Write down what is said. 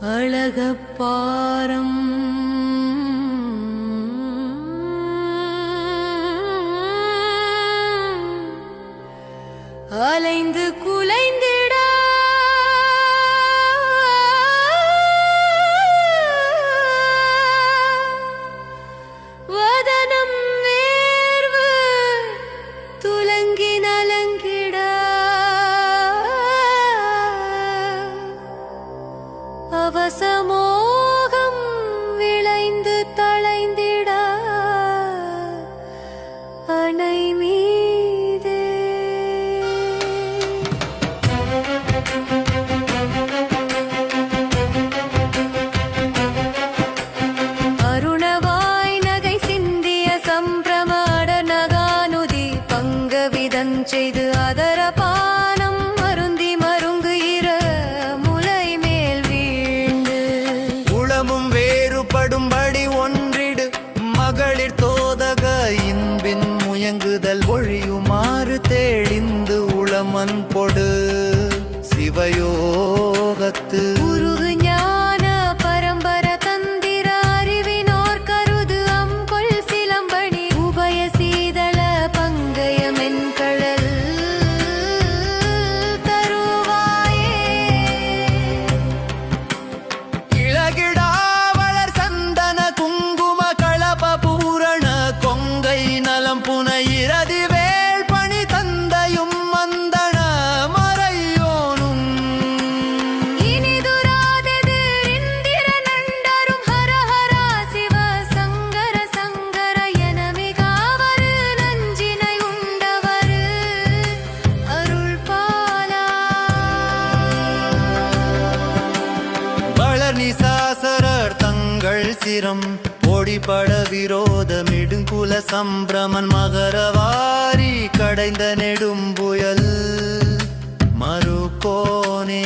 அழகப்பாரம் அலைந்து குலைந்திட வதனம் வேர்வு துலங்கி நலங்கிட அவசமோகம் விளைந்து தளைந்திட அணை மீதே அருணவாய் நகை சிந்திய சம்பிரமாட நகானுதி பங்கவிதம் செய்து அதரபானம் மருந்தி மருங்கு இர முலை மேல் வீழ்ந்து உளமும் வேறுபடும்படி ஒன்றிடு மகளிர் தோதக இன்பின் முயங்குதல் ஒழியுமாறு தேழிந்து உளமன் பொடு சிவயோகத்து உருகு ஞான பரம்பர தந்திர அறிவினோர் கருது அம்பொல் சிலம்பணி உபய சீதள பங்கயமென்கழல் தருவாயே இளகிடாவளர் சந்தன குங்கும களப பூரண கொங்கை நலம் புனை இரதி வேள் பணி தந்தையும் மந்தன மறையோனும் இனிதுராதெதிர் இந்திர நண்டரும் ஹர ஹரா சிவ சங்கர சங்கர என மிகாவரு நஞ்சினை உண்டவரு அருள் பாலா வளர் நிசாசரர் தங்கள் சிரம் பொடிபட விரோதமிடுங்குல சம்பிரமன் மகரவாரி கடைந்த நெடும்புயல் மறுகோனே